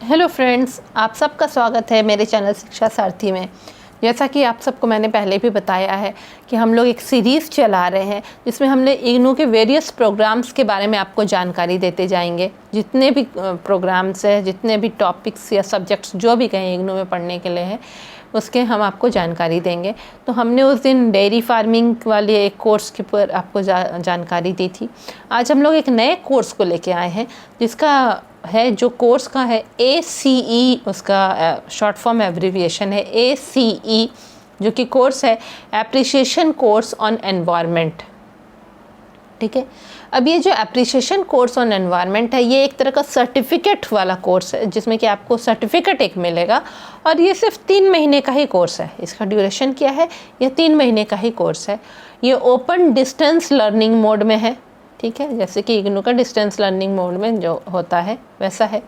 Hello friends, आप सबका स्वागत है मेरे चैनल शिक्षा सारथी में। जैसा कि आप सबको मैंने पहले भी बताया है कि हम लोग एक सीरीज़ चला रहे हैं जिसमें हमने इग्नू के वेरियस प्रोग्राम्स के बारे में आपको जानकारी देते जाएंगे। जितने भी प्रोग्राम्स हैं, जितने भी टॉपिक्स या सब्जेक्ट्स जो भी कहीं इग्नू में पढ़ने के लिए हैं, उसके हम आपको जानकारी देंगे। तो हमने उस दिन डेयरी फार्मिंग वाले एक कोर्स के ऊपर आपको जानकारी दी थी। आज हम लोग एक नए कोर्स को लेके आए हैं जिसका है, जो कोर्स का है ACE, उसका शॉर्ट फॉर्म एब्रीविएशन है ACE, जो कि कोर्स है एप्रिसिएशन कोर्स ऑन एनवायरनमेंट। ठीक है, अब ये जो एप्रिसिएशन कोर्स ऑन एनवायरनमेंट है, ये एक तरह का सर्टिफिकेट वाला कोर्स है जिसमें कि आपको सर्टिफिकेट एक मिलेगा, और ये सिर्फ 3 महीने का ही कोर्स है। इसका ड्यूरेशन क्या है? ये 3 महीने का ही कोर्स है। ये ओपन डिस्टेंस लर्निंग मोड में है। ठीक है, जैसे कि इग्नू का डिस्टेंस लर्निंग मोड में जो होता है वैसा है।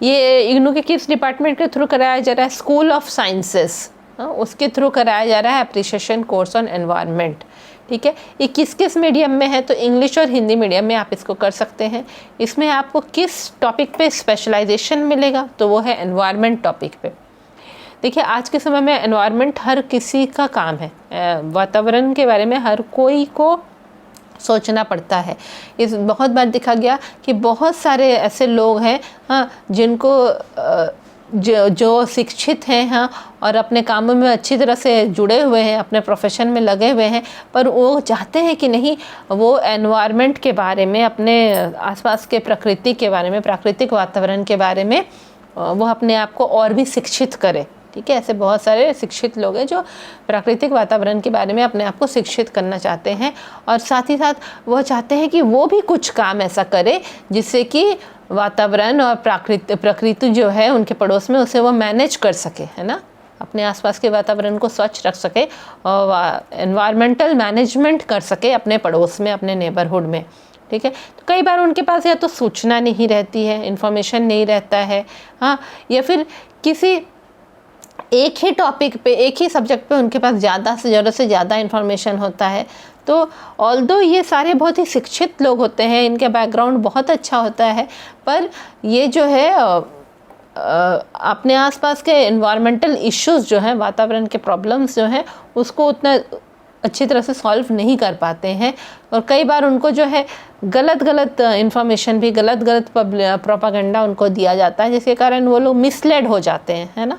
ये इग्नू के किस डिपार्टमेंट के थ्रू कराया जा रहा है? स्कूल ऑफ साइंसेस, उसके थ्रू कराया जा रहा है एप्रिसिएशन कोर्स ऑन एनवायरनमेंट। ठीक है, ये किस मीडियम में है? तो इंग्लिश और हिंदी मीडियम में आप इसको कर सकते हैं। इसमें आपको किस टॉपिक पे स्पेशलाइजेशन मिलेगा? तो वो है एनवायरनमेंट टॉपिक पे। देखिए, आज के समय में एनवायरनमेंट हर किसी का काम है। वातावरण के बारे में हर कोई को सोचना पड़ता है। इस बहुत बार देखा गया कि बहुत सारे ऐसे लोग हैं, हाँ, जिनको जो शिक्षित हैं, हाँ, और अपने कामों में अच्छी तरह से जुड़े हुए हैं, अपने प्रोफेशन में लगे हुए हैं, पर वो चाहते हैं कि नहीं, वो एनवायरनमेंट के बारे में, अपने आसपास के प्रकृति के बारे में, प्राकृतिक वातावरण के बारे में वो अपने आप को और भी शिक्षित करें। ठीक है, ऐसे बहुत सारे शिक्षित लोग हैं जो प्राकृतिक वातावरण के बारे में अपने आप को शिक्षित करना चाहते हैं, और साथ ही साथ वो चाहते हैं कि वो भी कुछ काम ऐसा करे जिससे कि वातावरण और प्रकृति जो है उनके पड़ोस में, उसे वो मैनेज कर सके, है ना, अपने आसपास के वातावरण को स्वच्छ रख सके और एनवायरमेंटल मैनेजमेंट कर सके अपने पड़ोस में, अपने नेबरहुड में। ठीक है, तो कई बार उनके पास या तो सूचना नहीं रहती है, इन्फॉर्मेशन नहीं रहता है, हाँ, या फिर किसी एक ही टॉपिक पे, एक ही सब्जेक्ट पे उनके पास ज़्यादा से ज़रूरत से ज़्यादा इन्फॉर्मेशन होता है। तो ऑल्दो ये सारे बहुत ही शिक्षित लोग होते हैं, इनके बैकग्राउंड बहुत अच्छा होता है, पर ये जो है अपने आसपास के एनवायरमेंटल इश्यूज़ जो हैं, वातावरण के प्रॉब्लम्स जो हैं, उसको उतना अच्छी तरह से सॉल्व नहीं कर पाते हैं, और कई बार उनको जो है गलत इन्फॉर्मेशन भी, गलत प्रोपागेंडा उनको दिया जाता है, जिसके कारण वो लोग मिसलेड हो जाते हैं, है ना।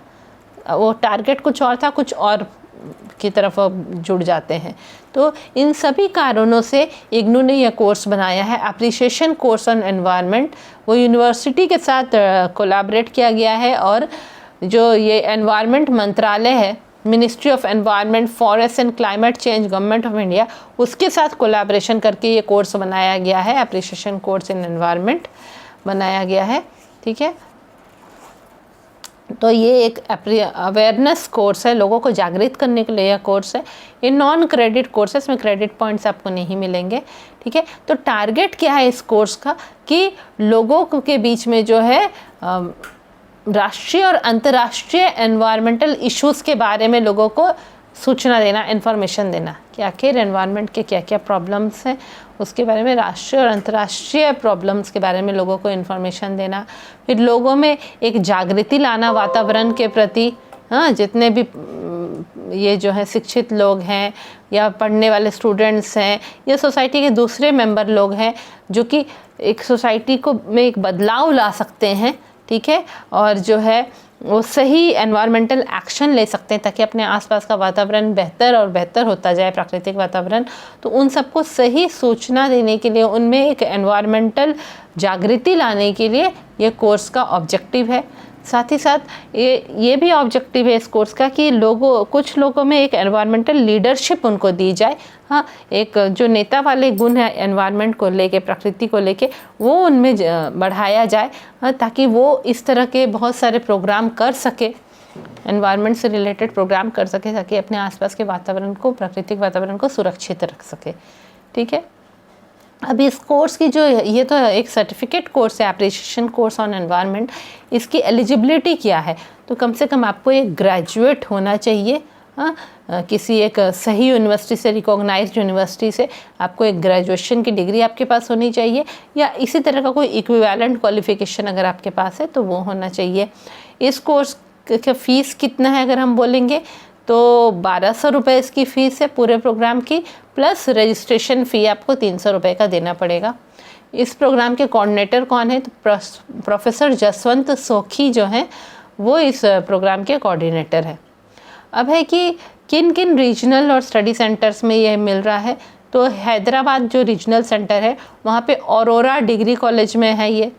वो टारगेट कुछ और था, कुछ और की तरफ जुड़ जाते हैं। तो इन सभी कारणों से इग्नू ने यह कोर्स बनाया है, एप्रिसिएशन कोर्स ऑन एनवायरनमेंट। वो यूनिवर्सिटी के साथ कोलैबोरेट किया गया है, और जो ये एनवायरनमेंट मंत्रालय है, ministry of environment, forest and climate change, government of India, उसके साथ कोलैबोरेशन करके ये कोर्स बनाया गया है, एप्रिसिएशन कोर्स इन एनवायरनमेंट बनाया गया है। ठीक है, तो ये एक अवेयरनेस कोर्स है, लोगों को जागृत करने के लिए यह कोर्स है। ये नॉन क्रेडिट कोर्स है, इसमें क्रेडिट पॉइंट्स आपको नहीं मिलेंगे। ठीक है, तो टारगेट क्या है इस कोर्स का कि लोगों के बीच में जो है राष्ट्रीय और अंतर्राष्ट्रीय एनवायरमेंटल इश्यूज़ के बारे में लोगों को सूचना देना, इन्फॉर्मेशन देना कि आखिर एनवायरनमेंट के क्या क्या प्रॉब्लम्स हैं, उसके बारे में राष्ट्रीय और अंतर्राष्ट्रीय प्रॉब्लम्स के बारे में लोगों को इन्फॉर्मेशन देना, फिर लोगों में एक जागृति लाना वातावरण के प्रति। हाँ, जितने भी ये जो है शिक्षित लोग हैं, या पढ़ने वाले स्टूडेंट्स हैं, या सोसाइटी के दूसरे मेंबर लोग हैं, जो कि एक सोसाइटी को में एक बदलाव ला सकते हैं। ठीक है, और जो है वो सही एनवायरमेंटल एक्शन ले सकते हैं ताकि अपने आसपास का वातावरण बेहतर और बेहतर होता जाए, प्राकृतिक वातावरण। तो उन सबको सही सूचना देने के लिए, उनमें एक एनवायरमेंटल जागृति लाने के लिए ये कोर्स का ऑब्जेक्टिव है। साथ ही साथ ये भी ऑब्जेक्टिव है इस कोर्स का कि कुछ लोगों में एक एनवायरमेंटल लीडरशिप उनको दी जाए। हाँ, एक जो नेता वाले गुण है एनवायरनमेंट को लेके, प्रकृति को लेके, वो उनमें बढ़ाया जाए, हाँ, ताकि वो इस तरह के बहुत सारे प्रोग्राम कर सके, एनवायरनमेंट से रिलेटेड प्रोग्राम कर सके, ताकि अपने आसपास के वातावरण को, प्राकृतिक वातावरण को सुरक्षित रख सके। ठीक है, अब इस कोर्स की जो ये तो एक सर्टिफिकेट कोर्स है, एप्रिसिएशन कोर्स ऑन एनवायरनमेंट, इसकी एलिजिबिलिटी क्या है? तो कम से कम आपको एक ग्रेजुएट होना चाहिए, किसी एक सही यूनिवर्सिटी से, रिकॉग्नाइज्ड यूनिवर्सिटी से आपको एक ग्रेजुएशन की डिग्री आपके पास होनी चाहिए, या इसी तरह का कोई इक्विवेलेंट क्वालिफिकेशन अगर आपके पास है तो वो होना चाहिए। इस कोर्स का फ़ीस कितना है अगर हम बोलेंगे तो 1200 रुपये इसकी फ़ीस है पूरे प्रोग्राम की, प्लस रजिस्ट्रेशन फ़ी आपको 300 रुपये का देना पड़ेगा। इस प्रोग्राम के कोऑर्डिनेटर कौन है? तो प्रोफेसर जसवंत सोखी जो हैं वो इस प्रोग्राम के कोऑर्डिनेटर है। अब है कि किन किन रीजनल और स्टडी सेंटर्स में ये मिल रहा है, तो हैदराबाद जो रीजनल सेंटर है वहाँ पे औरोरा डिग्री कॉलेज में है ये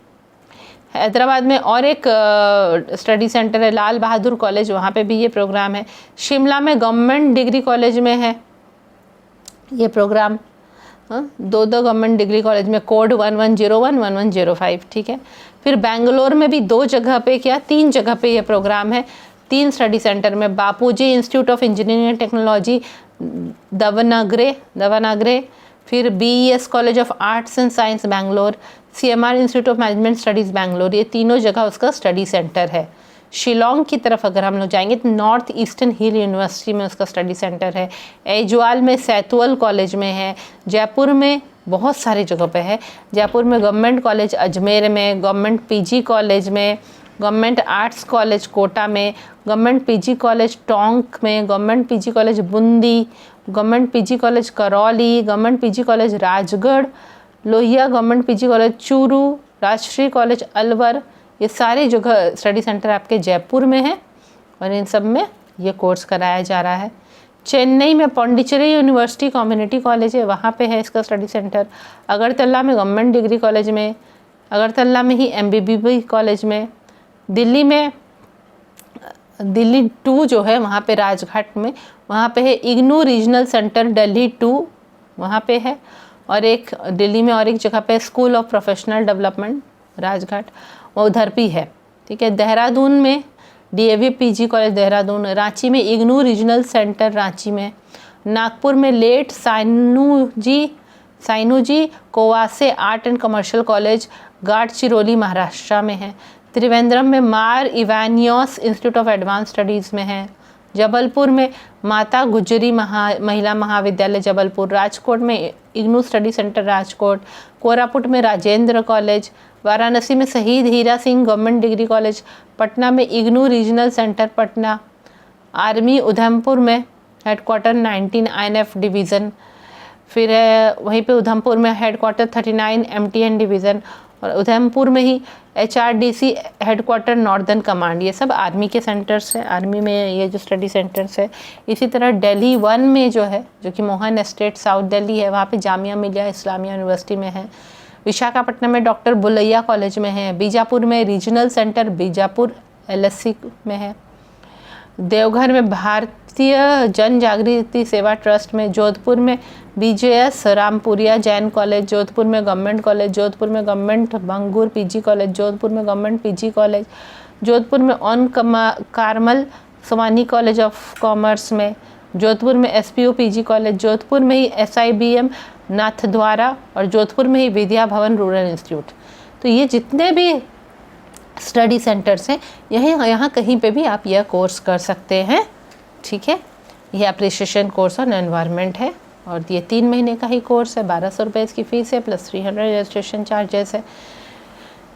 हैदराबाद में, और एक स्टडी सेंटर है लाल बहादुर कॉलेज, वहाँ पे भी ये प्रोग्राम है। शिमला में गवर्नमेंट डिग्री कॉलेज में है ये प्रोग्राम, दो गवर्नमेंट डिग्री कॉलेज में, कोड 1101 1105, ठीक है। फिर बेंगलोर में भी 2 जगह पे, क्या 3 जगह पे ये प्रोग्राम है, 3 स्टडी सेंटर में, Bapuji Institute of Engineering and Technology Davanagere, फिर BES College of Arts and Science Bangalore, CMR Institute of Management Studies Bangalore, ये तीनों जगह उसका स्टडी सेंटर है। शिलोंग की तरफ अगर हम लोग जाएंगे तो नॉर्थ ईस्टर्न हिल यूनिवर्सिटी में उसका स्टडी सेंटर है, ऐजवाल में सैतवल कॉलेज में है, जयपुर में बहुत सारी जगह पे है, जयपुर में गवर्नमेंट कॉलेज अजमेर में, गवर्नमेंट PG कॉलेज में, गवर्नमेंट आर्ट्स कॉलेज कोटा में, गवर्नमेंट PG कॉलेज टोंक में, government PG college Bundi, government PG college Karauli, government PG college Rajgarh, Lohia government PG college Churu, Rajshree college Alwar, ये सारी जगह स्टडी सेंटर आपके जयपुर में है और इन सब में ये कोर्स कराया जा रहा है। चेन्नई में पौंडीचेरी यूनिवर्सिटी कम्युनिटी कॉलेज है, वहाँ पे है इसका स्टडी सेंटर। अगरतला में गवर्नमेंट डिग्री कॉलेज में, अगरतला में ही MBBB कॉलेज में, दिल्ली 2 जो है वहाँ पे राजघाट में, वहाँ पे है इग्नू रीजनल सेंटर दिल्ली 2, वहाँ पे है, और एक दिल्ली में और एक जगह पे school of professional development Rajghat, वो उधर भी है, ठीक है। देहरादून में DAV PG College Dehradun, Ranchi में इग्नू रीजनल सेंटर रांची में, नागपुर में लेट साइनूजी कोवासे Art and Commercial College Gadchiroli Maharashtra में है, त्रिवेंद्रम में Mar Ivanios Institute of Advance Studies में है, जबलपुर में माता गुजरी महिला महाविद्यालय जबलपुर, राजकोट में इग्नू स्टडी सेंटर राजकोट, कोरापुट में राजेंद्र कॉलेज, वाराणसी में Shaheed Hira Singh Government Degree College, Patna में IGNOU Regional Centre Patna, army Udhampur में हेडक्वार्टर 19 INF डिवीज़न, फिर वहीं पे उधमपुर में हेडक्वार्टर 39 MTN डिवीज़न, और उधमपुर में ही HRDC हेडक्वार्टर नॉर्दर्न कमांड, ये सब आर्मी के सेंटर्स हैं, आर्मी में ये जो स्टडी सेंटर्स है। इसी तरह दिल्ली 1 में जो है, जो कि मोहन एस्टेट साउथ दिल्ली है, वहाँ पे जामिया मिलिया इस्लामिया यूनिवर्सिटी में है, विशाखापट्टनम में डॉक्टर बुलैया कॉलेज में है, बीजापुर में रीजनल सेंटर बीजापुर LSC में है, देवघर में भारतीय जन जागृति सेवा ट्रस्ट में, जोधपुर में BJS रामपुरिया जैन कॉलेज, जोधपुर में गवर्नमेंट कॉलेज, जोधपुर में Government Bangur PG College, Jodhpur में गवर्नमेंट PG कॉलेज, जोधपुर में ऑन कार्मल सवानी कॉलेज ऑफ कॉमर्स में, जोधपुर में SPU PG कॉलेज, जोधपुर में ही SIBM नाथद्वारा, और जोधपुर में ही विद्या भवन रूरल इंस्टीट्यूट। तो ये जितने भी स्टडी सेंटर्स हैं, यहाँ कहीं पे भी आप यह कोर्स कर सकते हैं, ठीक है। ये अप्रिशिएशन कोर्स ऑन एनवायरनमेंट है और ये 3 महीने का ही कोर्स है, 1200 रुपये इसकी फ़ीस है, प्लस 300 रजिस्ट्रेशन चार्जेस है।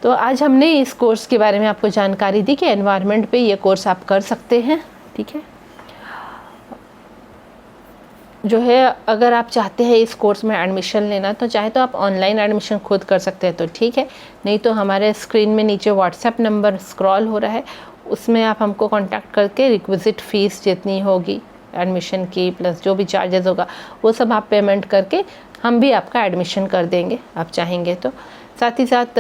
तो आज हमने इस कोर्स के बारे में आपको जानकारी दी कि एनवायरनमेंट पे ये कोर्स आप कर सकते हैं, ठीक है। जो है अगर आप चाहते हैं इस कोर्स में एडमिशन लेना, तो चाहे तो आप ऑनलाइन एडमिशन खुद कर सकते हैं तो ठीक है, नहीं तो हमारे स्क्रीन में नीचे व्हाट्सएप नंबर स्क्रॉल हो रहा है, उसमें आप हमको कांटेक्ट करके रिक्विजिट फ़ीस जितनी होगी एडमिशन की प्लस जो भी चार्जेस होगा वो सब आप पेमेंट करके हम भी आपका एडमिशन कर देंगे आप चाहेंगे तो। साथ ही साथ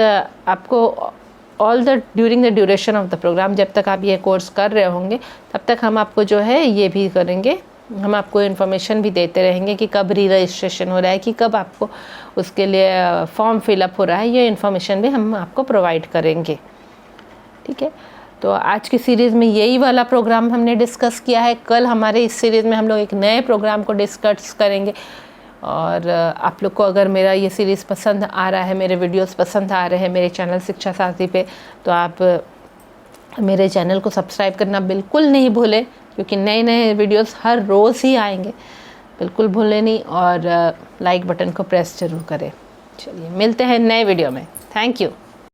आपको during the duration of the programme, जब तक आप ये कोर्स कर रहे होंगे तब तक हम आपको जो है ये भी करेंगे, हम आपको इन्फॉर्मेशन भी देते रहेंगे कि कब री रजिस्ट्रेशन हो रहा है, कि कब आपको उसके लिए फॉर्म फिलअप हो रहा है, ये इन्फॉर्मेशन भी हम आपको प्रोवाइड करेंगे, ठीक है। तो आज की सीरीज़ में यही वाला प्रोग्राम हमने डिस्कस किया है। कल हमारे इस सीरीज़ में हम लोग एक नए प्रोग्राम को डिस्कस करेंगे। और आप लोग को अगर मेरा ये सीरीज़ पसंद आ रहा है, मेरे वीडियोस पसंद आ रहे हैं मेरे चैनल शिक्षा साथी पे, तो आप मेरे चैनल को सब्सक्राइब करना बिल्कुल नहीं भूलें, क्योंकि नए नए वीडियोस हर रोज़ ही आएंगे। बिल्कुल भूलें नहीं, और लाइक बटन को प्रेस ज़रूर करें। चलिए मिलते हैं नए वीडियो में। Thank you.